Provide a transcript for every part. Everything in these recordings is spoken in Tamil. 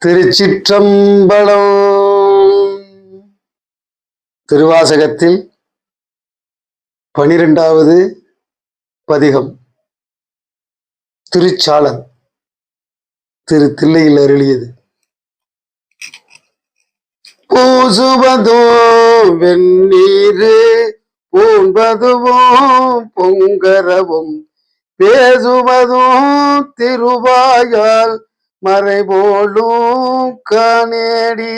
திருச்சிற்றம்பலம். திருவாசகத்தில் 12வது பதிகம். திருச்சாளன் திரு தில்லையில் அருளியது. பூசுவதோ வெந்நீரு பூண்பதுவோ பொங்கரவும் பேசுவதும் திருவாயால் மறைபோலும் காணேடி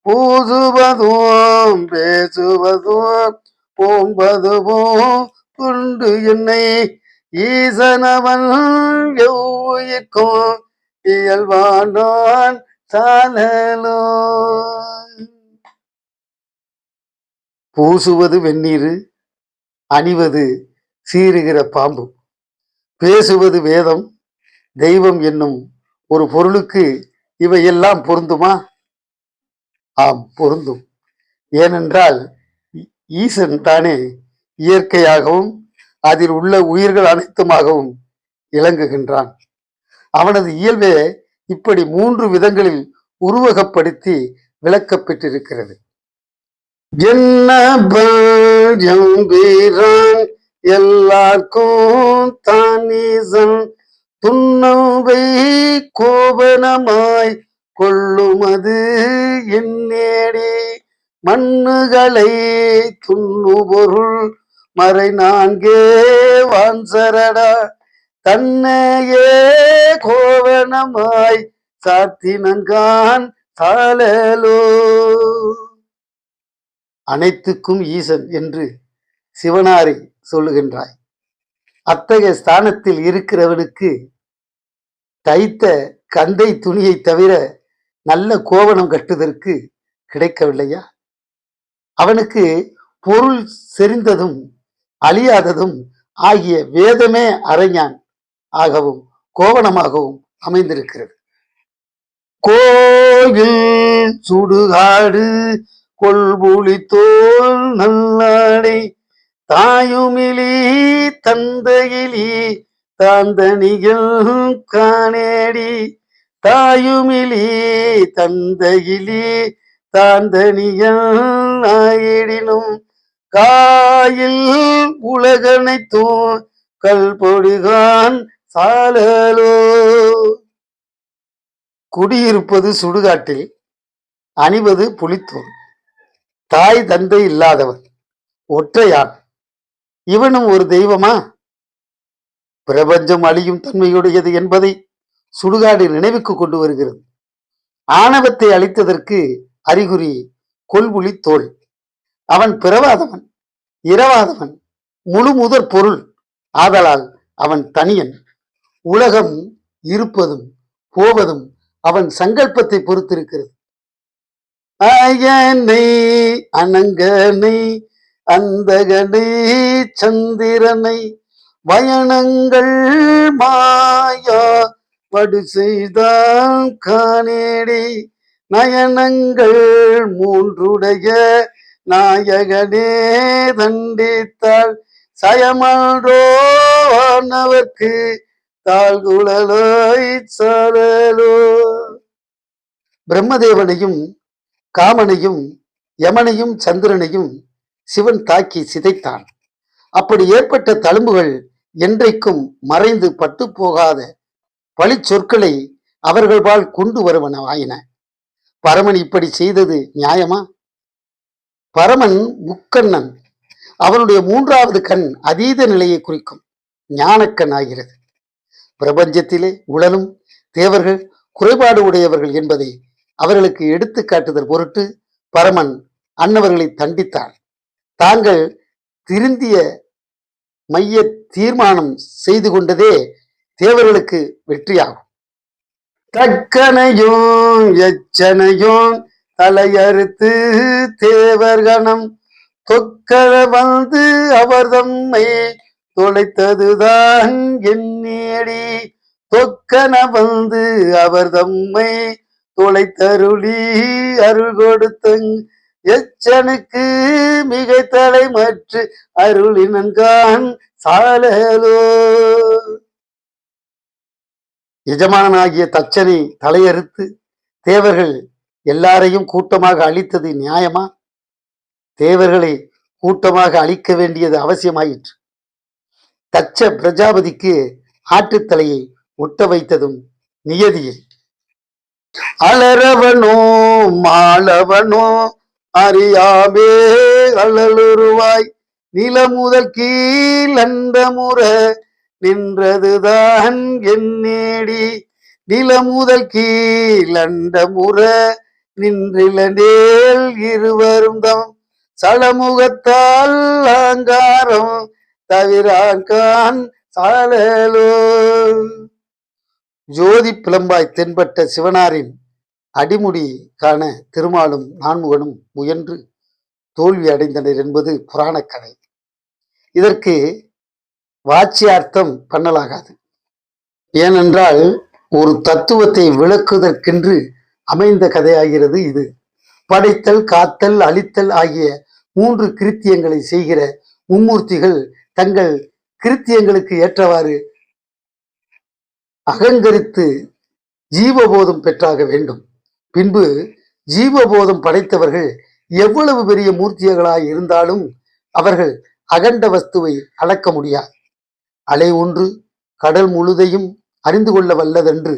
பூசுவதும் பேசுவதும் போம்பதுவும் துண்டு என்னை ஈசனவன் எவ்வுயிர்க்கும் இயல்பானான் சாலலோ. பூசுவது வெந்நீரு, அணிவது சீறுகிற பாம்பு, பேசுவது வேதம், தெய்வம் என்னும் ஒரு பொருளுக்கு இவையெல்லாம் பொருந்துமா? ஆம், பொருந்தும். ஏனென்றால் ஈசன் தானே இயற்கையாகவும் அதில் உள்ள உயிர்கள் அனைத்துமாகவும் இளங்குகின்றான். அவனது இயல்பே இப்படி 3 விதங்களில் உருவகப்படுத்தி விளக்கப்பெற்றிருக்கிறது. என்ன எல்லாருக்கும் தானீசன் துன்னவை கோபனமாய் கொள்ளுமது என்னேடி மண்ணுகளை துண்ணு பொருள் மறை 4 வான்சரடா தன்னையே கோவனமாய் சாத்தினன்கான் சாலலோ. அனைத்துக்கும் ஈசன் என்று சிவனாரை சொல்லுகின்றாய். அத்தகைய ஸ்தானத்தில் இருக்கிறவனுக்கு தைத்த கந்தை துணியை தவிர நல்ல கோவணம் கட்டுவதற்கு கிடைக்கவில்லையா? அவனுக்கு பொருள் செறிந்ததும் அழியாததும் ஆகிய வேதமே அரைஞான் ஆகவும் கோவணமாகவும் அமைந்திருக்கிறது. கோயில் சுடுகாடு கொள்புலி தோல் நல்லாடை தாயுமிலி தந்தையிலி தாந்தனிகள் காணேடி தாயுமிலி தந்தையிலி தாந்தனிகள் ஆயிடினும் காயில் உலகனைத்தும் கல்பொடிகான் சாலலோ. குடியிருப்பது சுடுகாட்டில், அணிவது புலித்தோல், தாய் தந்தை இல்லாதவன், ஒற்றையான், இவனும் ஒரு தெய்வமா? பிரபஞ்சம் அழியும் தன்மையுடையது என்பதை சுடுகாடு நினைவுக்கு கொண்டு வருகிறது. ஆணவத்தை அழித்ததற்கு அறிகுறி கொல்புலி தோல். அவன் பிறவாதவன், இரவாதவன், முழு முதற் பொருள் ஆதலால் அவன் தனியன். உலகம் இருப்பதும் போவதும் அவன் சங்கல்பத்தை பொறுத்திருக்கிறது. அயனை அனங்கனை அந்தகனை சந்திரனை வயனங்கள் மாயா வடு செய்தான் காணேடி நயனங்கள் 3 நாயகனே தண்டித்தாள் சயமன்றோனவர்க்கு தாழ்குழலாய் சாலலோ. பிரம்மதேவனையும் காமனையும் யமனையும் சந்திரனையும் சிவன் தாக்கி சிதைத்தான். அப்படி ஏற்பட்ட தழும்புகள் என்றைக்கும் மறைந்து பட்டு போகாத பழி சொற்களை அவர்கள்பால் கொண்டு வருவனவாயின. பரமன் இப்படி செய்தது நியாயமா? பரமன் முக்கண்ணன். அவனுடைய 3வது கண் அதீத நிலையை குறிக்கும் ஞானக்கண் ஆகிறது. பிரபஞ்சத்திலே உடலும் தேவர்கள் குறைபாடு உடையவர்கள் என்பதை அவர்களுக்கு எடுத்து காட்டுதல் பொருட்டு பரமன் அன்னவர்களை தண்டித்தார். தாங்கள் திருந்திய மைய தீர்மானம் செய்து கொண்டதே தேவர்களுக்கு வெற்றியாகும். தக்கனையும் எச்சனையும் தலையறுத்து தேவர்கணம் தொக்கர வந்து அவர் தம்மை தொலைத்ததுதான் எண்ணேடி தொக்கன வந்து அவர் தம்மை தொலைத்தருளி அருள் கொடுத்தங் எச்சனுக்கு மிகை தலை மற்ற அருளினன்கான் சாலலோ. எஜமானாகிய தச்சனை தலையறுத்து தேவர்கள் எல்லாரையும் கூட்டமாக அழித்தது நியாயமா? தேவர்களை கூட்டமாக அழிக்க வேண்டியது அவசியமாயிற்று. தச்ச பிரஜாபதிக்கு ஆட்டுத்தலையை ஒட்ட வைத்ததும் நியதியே. அலரவனோ மாளவனோ அறியாமே அழலுருவாய் நிலமுதல் கீழ் அண்டமுற நின்றதுதான் என்னேடி. நிலமுதல் கீழ் அண்டமுற நின்றிலனேல் இருவரும் தம் சலமுகத்தால் அலங்காரம் தவிரான் சாலலோ. ஜோதி பிளம்பாய் தென்பட்ட சிவனாரின் அடிமுடி காண திருமாலும் நான்முகனும் முயன்று தோல்வி அடைந்தனர் என்பது புராண கதை. இதற்கு வாச்சியார்த்தம் பண்ணலாகாது. ஏனென்றால் ஒரு தத்துவத்தை விளக்குவதற்கென்று அமைந்த கதையாகிறது இது. படைத்தல், காத்தல், அழித்தல் ஆகிய 3 கிருத்தியங்களை செய்கிற மும்மூர்த்திகள் தங்கள் கிருத்தியங்களுக்கு ஏற்றவாறு அகங்கரித்து ஜீவபோதம் பெற்றாக வேண்டும். பின்பு ஜீவபோதம் படைத்தவர்கள் எவ்வளவு பெரிய மூர்த்திகளாய் இருந்தாலும் அவர்கள் அகண்ட வஸ்துவை அளக்க முடியாது. அலை ஒன்று கடல் முழுதையும் அறிந்து கொள்ள வல்லதென்று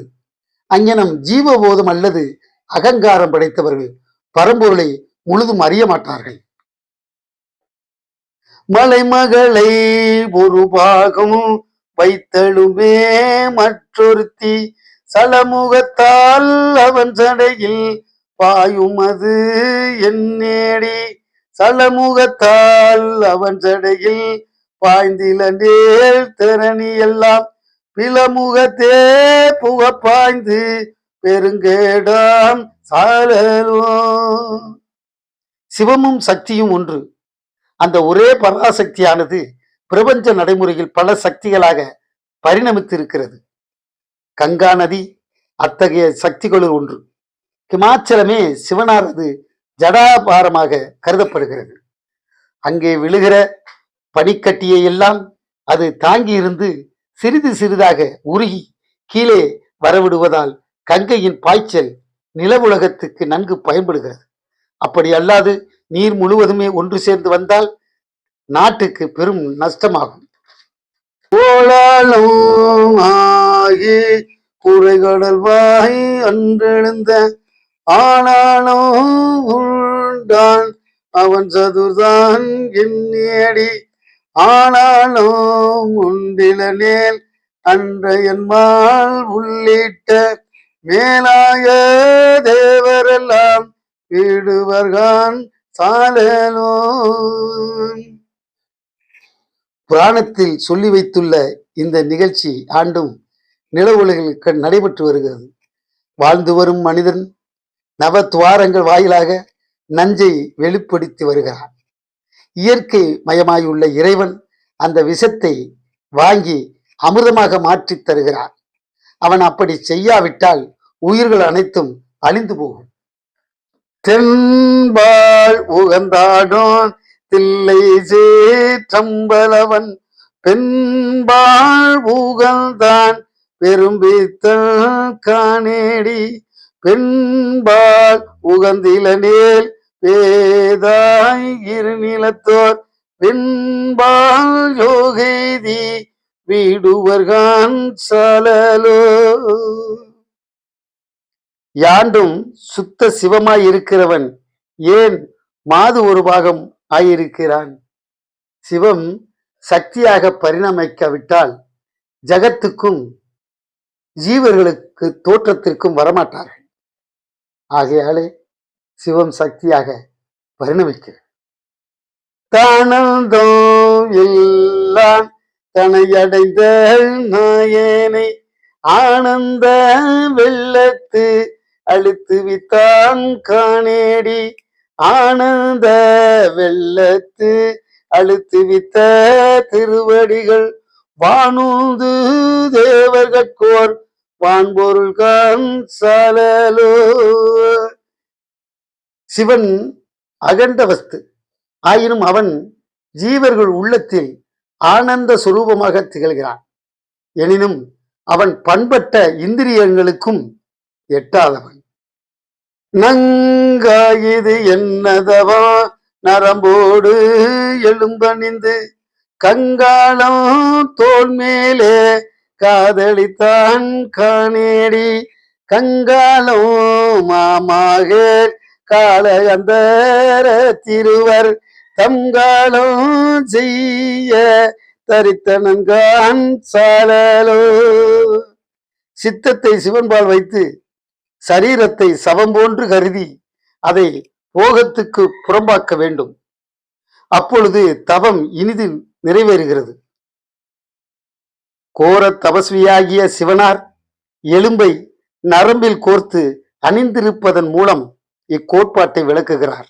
அங்ஙனம் ஜீவபோதம் அல்லது அகங்காரம் படைத்தவர்கள் பரம்பொருளை முழுதும் அறிய மாட்டார்கள். மலைமகளை ஒரு பாகம் வைத்தழுமே மற்றொருத்தி சலமுகத்தால் அவன் சடையில் பாயுமது என்னேடி. சலமுகத்தால் அவன் சடையில் பாய்ந்திலண்டேல் திறனி எல்லாம் பிளமுகத்தே புக பாய்ந்து பெருங்கேடாம் சாலலோ. சிவமும் சக்தியும் ஒன்று. அந்த ஒரே பராசக்தியானது பிரபஞ்ச நடைமுறையில் பல சக்திகளாக பரிணமித்து இருக்கிறது. கங்கா நதி அத்தகைய சக்திகளுள் ஒன்று. ஹிமாச்சலமே சிவனாரது ஜடாபாரமாக கருதப்படுகிறது. அங்கே விழுகிற பனிக்கட்டியை எல்லாம் அது தாங்கி இருந்து சிறிது சிறிதாக உருகி கீழே வரவிடுவதால் கங்கையின் பாய்ச்சல் நிலவுலகத்துக்கு நன்கு பயன்படுகிறது. அப்படி அல்லாது நீர் முழுவதுமே ஒன்று சேர்ந்து வந்தால் நாட்டுக்கு பெரும் நஷ்டமாகும். கோலாலும் ஆகி குறைகடல் வாய் அன்றெழுந்த ஆனாலும் உண்டான் அவன் சதுர்தான் என்னேடி. ஆனாலும் உண்டிலனேல் அன்றையன்மால் உள்ளிட்ட மேலாய தேவரெல்லாம் வீடுவர்கான் சாலலோ. புராணத்தில் சொல்லி வைத்துள்ள இந்த நிகழ்ச்சி ஆண்டும் நில உலகில் நடைபெற்று வருகிறது. வாழ்ந்து வரும் மனிதன் நவத்வாரங்கள் வாயிலாக நஞ்சை வெளிப்படுத்தி வருகிறான். இயற்கை மயமாயுள்ள இறைவன் அந்த விஷத்தை வாங்கி அமிர்தமாக மாற்றி தருகிறான். அவன் அப்படி செய்யாவிட்டால் உயிர்கள் அனைத்தும் அழிந்து போகும். தென்பால் உகந்தாடோன் தில்லை சேற்றம்பலவன் பெண்பால் உகந்தான் பெரும்பித்தல் காணேடி. பெண்பால் உகந்திலனேல் வேதாய் இருநிலத்தோர் பெண்பால் யோகேதி வீடுவர்கான் சாலலோ. யாண்டும் சுத்த சிவமாய் இருக்கிறவன் ஏன் மாது ஒரு பாகம் ஆயிருக்கிறான்? சிவம் சக்தியாக பரிணமிக்காவிட்டால் ஜகத்துக்கும் ஜீவர்களுக்கு தோற்றத்திற்கும் வரமாட்டார்கள். ஆகையாலே சிவம் சக்தியாக பரிணமிக்கிறது. தானந்தோ எல்லாம் தனையடைந்த நாயனை ஆனந்த வெள்ளத்து அழுத்து வித்தான் காணேடி. ஆனந்த வெள்ளத்து அழுத்து வித்த திருவடிகள் வானூந்து தேவர்கட்கோர் வான்பொருள் கான் சாலலோ. சிவன் அகண்ட வஸ்து ஆயினும் அவன் ஜீவர்கள் உள்ளத்தில் ஆனந்த சுரூபமாக திகழ்கிறான். எனினும் அவன் பண்பட்ட இந்திரியங்களுக்கும் எட்டாதவன். நங்காயுது என்னதவா நரம்போடு எலும்பணிந்து கங்காளம் தோல் மேலே காதலித்தான் காணேடி கங்காளம் மாமாகேர் காலகந்தர திருவர் தங்காளம் செய்ய தரித்தனன்கான் சாலலோ. சித்தத்தை சிவன்பால் வைத்து சரீரத்தை சவம் போன்று கருதி அதை போகத்துக்கு புறம்பாக்க வேண்டும். அப்பொழுது தவம் இனிது நிறைவேறுகிறது. கோர தபஸ்வியாகிய சிவனார் எலும்பை நரம்பில் கோர்த்து அணிந்திருப்பதன் மூலம் இக்கோட்பாட்டை விளக்குகிறார்.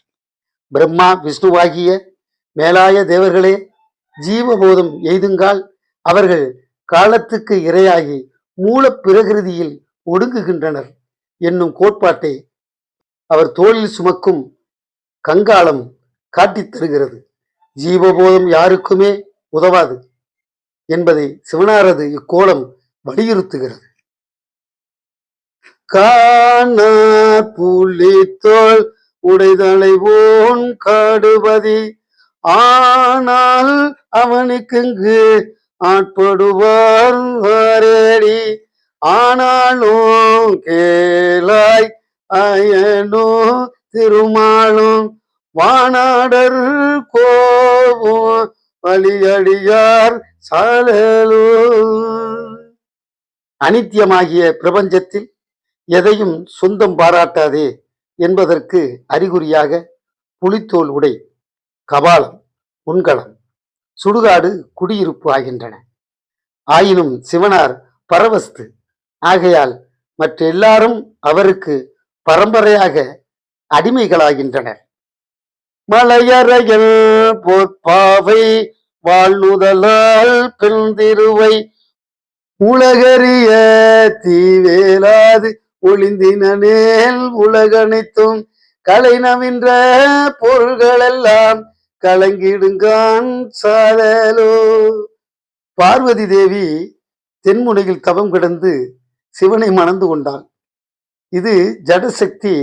பிரம்மா விஷ்ணுவாகிய மேலாய தேவர்களே ஜீவபோதம் எய்துங்கால் அவர்கள் காலத்துக்கு இரையாகி மூல பிரகிருதியில் ஒடுங்குகின்றனர் என்னும் கோட்பாட்டை அவர் தோளில் சுமக்கும் கங்காளம் காட்டித் தருகிறது. ஜீவபோதம் யாருக்குமே உதவாது என்பதை சிவனாரது இக்கோலம் வலியுறுத்துகிறது. காண புலித்தோல் உடைதலை ஓன் காடுபதி ஆனால் அவனுக்கு ஆட்படுவார் வாரேடி ஆனாலும் கேளாய் அயனோ திருமாலும் வானாடர் கோவும் வலியடியார் சாலலோ. அனித்தியமாகிய பிரபஞ்சத்தில் எதையும் சொந்தம் பாராட்டாதே என்பதற்கு அறிகுறியாக புலித்தோல் உடை, கபாலம், உண்கலம், சுடுகாடு குடியிருப்பு ஆகின்றன. ஆயினும் சிவனார் பரவஸ்து ஆகையால் மற்ற எல்லாரும் அவருக்கு பரம்பரையாக அடிமைகளாகின்றனர். மலையறையில் பொற்பாவை வாழ்நுதலால் பெண்திருவை உலகறிய தீவேலாது ஒளிந்தினேல் உலகனைத்தும் கலை நவின்ற பொருள்களெல்லாம் கலங்கிடுங்கான் சாலலோ. பார்வதி தேவி தென்முனையில் தவம் கிடந்து சிவனை மணந்து கொண்டாள். இது ஜடசக்தி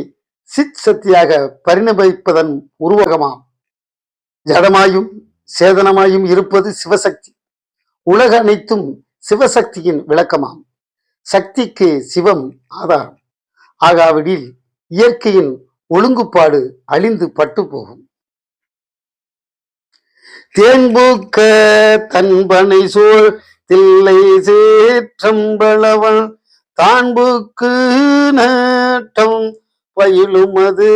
சித் சக்தியாக பரிணமிப்பதன் உருவகமாம். ஜடமாயும் சேதனமாயும் இருப்பது சிவசக்தி. உலக அனைத்தும் சிவசக்தியின் விளக்கமாம். சக்திக்கு சிவம் ஆதாரம். ஆகாவிடில் இயற்கையின் ஒழுங்குபாடு அழிந்து பட்டு போகும். தேன்பூக்க தன்பனை சூழ் தில்லை சேற்றம்பளவன் தான்புக்கு நாட்டம் பயிலும் அது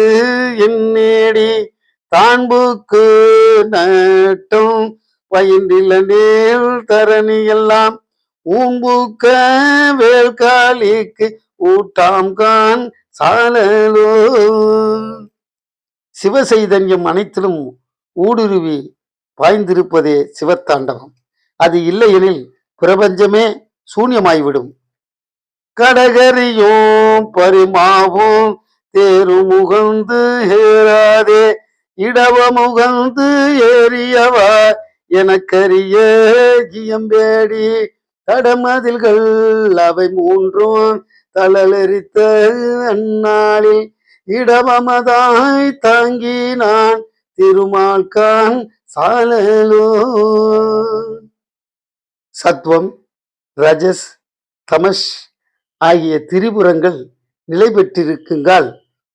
என்னேடி தான்புக்கு நாட்டம் பயின்றில நேர் தரணி எல்லாம் ஊம்புக்க வேல்காலிக்கு ஊட்டாம்கான் சாலலோ. சிவசைதன்யம் அனைத்திலும் ஊடுருவி பாய்ந்திருப்பதே சிவத்தாண்டவம். அது இல்லையெனில் பிரபஞ்சமே சூன்யமாய்விடும். கடகரியும் பரிமாவும் தேருமுகந்து ஏறாதே இடவமுகந்து ஏறியவா எனக்கரிய ஜியம்பேடி தடமதில்கள் அவை மூன்றும் தளலெரித்த அந்நாளில் இடவமதாய் தாங்கி நான் திருமால்கான் சாலலோ. சத்வம், ரஜஸ், தமஸ் ஆகிய திரிபுரங்கள் நிலை பெற்றிருக்குங்கால்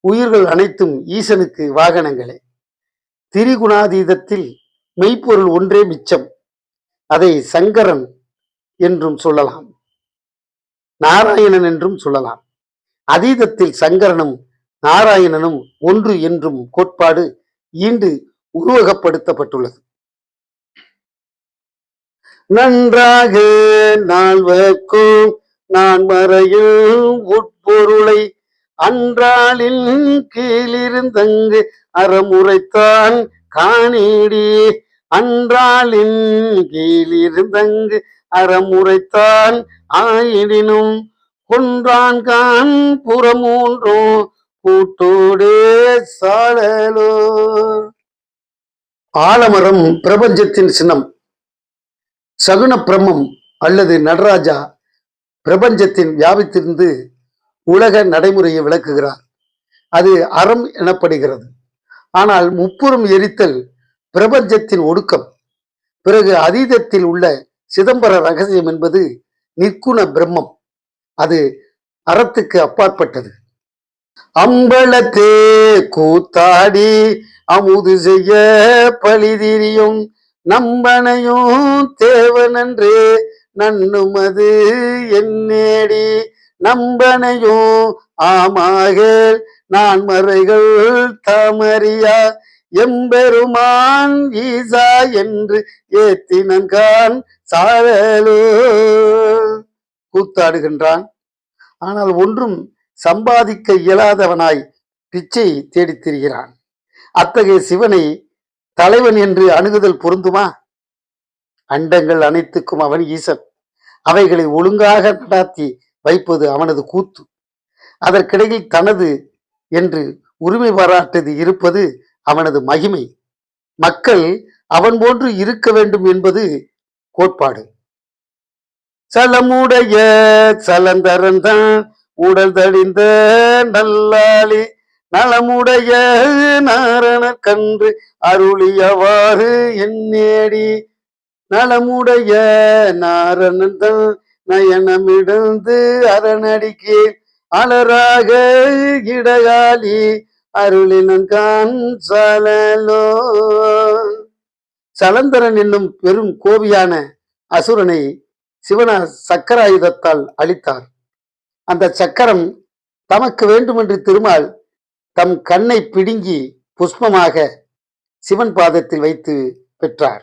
உயிர்கள் அனைத்தும் ஈசனுக்கு வாகனங்களே. திரிகுணாதீதத்தில் மெய்ப்பொருள் ஒன்றே மிச்சம். அதை சங்கரன் என்றும் சொல்லலாம், நாராயணன் என்றும் சொல்லலாம். அதீதத்தில் சங்கரனும் நாராயணனும் ஒன்று என்றும் கோட்பாடு ஈண்டு உருவகப்படுத்தப்பட்டுள்ளது. நன்றாக நால்வர்க்கும் நான் மறையில் உட்பொருளை அன்றாளின் கீழிருந்தங்கு அறமுறைத்தான் காணேடி அன்றாளின் கீழிருந்தங்கு அறமுறைத்தான் ஆயிடினும் கொன்றான்கான் புறமூன்றோ கூட்டோடே சாலலோ. ஆலமரம் பிரபஞ்சத்தின் சின்னம். சகுன பிரம்மம் அல்லது நடராஜா பிரபஞ்சத்தின் வியாபித்திருந்து உலக நடைமுறையை விளக்குகிறார். அது அறம் எனப்படுகிறது. ஆனால் முப்புறம் எரித்தல் பிரபஞ்சத்தின் ஒடுக்கம். பிறகு அதீதத்தில் உள்ள சிதம்பர ரகசியம் என்பது நிற்குண பிரம்மம். அது அறத்துக்கு அப்பாற்பட்டது. அம்பலத்தே கூத்தாடி அமுது செய்ய பழிதிரியும் நம்பனையும் தேவனன்றே நன்னுமது என்னேடி நம்பனையும் ஆமாக நான் மறைகள் தாமறியா எம்பெருமான் ஈசா என்று ஏத்தினன்கான் சாழலோ. கூத்தாடுகின்றான். ஆனால் ஒன்றும் சம்பாதிக்க இயலாதவனாய் பிச்சை தேடித் திரிகிறான். அத்தகைய சிவனை தலைவன் என்று அணுகுதல் பொருந்துமா? அண்டங்கள் அனைத்துக்கும் அவன் ஈசன். அவைகளை ஒழுங்காக நடாத்தி வைப்பது அவனது கூத்து. அதற்கிடையில் தனது என்று உரிமை பாராட்டது இருப்பது அவனது மகிமை. மக்கள் அவன் போன்று இருக்க வேண்டும் என்பது கோட்பாடு. சலமுடைய சலந்தரன்தான் உடல் தடிந்த நல்லாளி நலமுடைய நாரண கன்று அருளியவாறு என்னேடி நலமுடைய நாரணன் நயனமிடந்து அரணடிக்கு அலராக இடையாளி அருளினன்கான் சாலலோ. சலந்தரன் என்னும் பெரும் கோபியான அசுரனை சிவன சக்கராயுதத்தால் அழித்தார். அந்த சக்கரம் தமக்கு வேண்டுமென்று திருமால் தம் கண்ணை பிடுங்கி புஷ்பமாக சிவன் பாதத்தில் வைத்து பெற்றார்.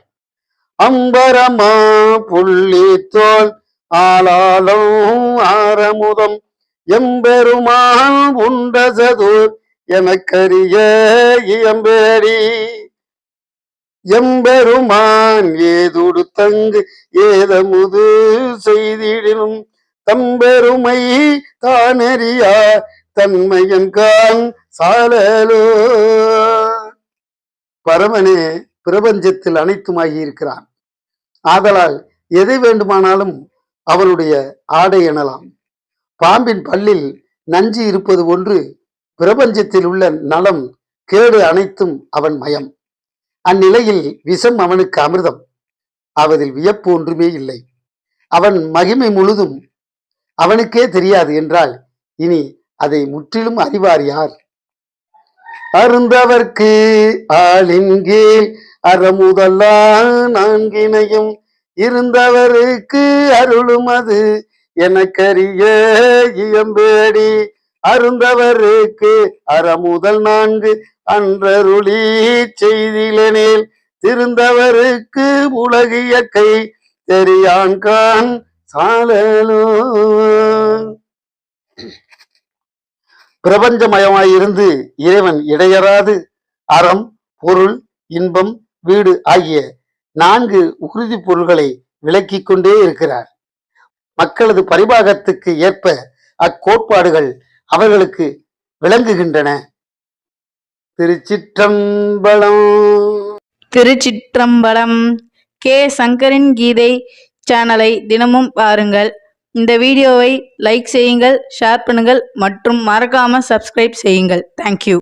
அம்பரமா புள்ளி தோல் ஆளாலும் ஆரமுதம் எம்பெருமான் உண்டசதூர் எனக்கரிய இயம்பேடி எம்பெருமான் ஏதுடு தங்கு ஏதமுது செய்திடினும் தம்பெருமை தானறியா தன்மையன்கான் சாலலோ. பரமனே பிரபஞ்சத்தில் அனைத்துமாகி இருக்கிறான். ஆதலால் எதை வேண்டுமானாலும் அவனுடைய ஆடை எனலாம். பாம்பின் பல்லில் நஞ்சு இருப்பது ஒன்று பிரபஞ்சத்தில் உள்ள நலம் கேடு அனைத்தும் அவன் மயம். அந்நிலையில் விஷம் அவனுக்கு அமிர்தம். அவதில் வியப்பு ஒன்றுமே இல்லை. அவன் மகிமை முழுதும் அவனுக்கே தெரியாது என்றால் இனி அதை முற்றிலும் அறிவார் யார்? அருந்தவர்க்கு ஆளின் கீழ் அறமுதல்லா நான்கினையும் இருந்தவருக்கு அருளும் அது எனக்கரிய இயம்பேடி அருந்தவருக்கு அறமுதல் 4 அன்றருளி செய்திலனேல் திருந்தவருக்கு உலகு இயற்கை தெரியான்கான் சாலலோ. பிரபஞ்சமயமாயிருந்து இறைவன் இடையறாது அறம், பொருள், இன்பம், வீடு ஆகிய 4 உறுதி பொருள்களை விளக்கிக் கொண்டே இருக்கிறார். மக்களது பரிபாகத்துக்கு ஏற்ப அக்கோட்பாடுகள் அவர்களுக்கு விளங்குகின்றன. திருச்சிற்றம்பலம். திருச்சிற்றம்பலம். கே சங்கரின் கீதை சேனலை தினமும் பாருங்கள். இந்த வீடியோவை லைக் செய்யுங்கள், ஷேர் பண்ணுங்கள் மற்றும் மறக்காம சப்ஸ்கிரைப் செய்யுங்கள். தேங்க்யூ.